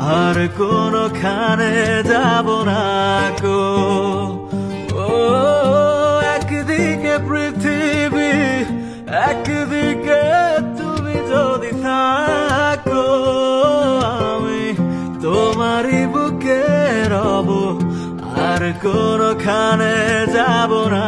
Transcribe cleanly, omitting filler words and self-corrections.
আর কোনখানে যাব না গো। ও একদিকে পৃথিবী, একদিকে তুমি যদি থাকো, আমি তোমারই বুকে রব, আর কোনখানে যাব না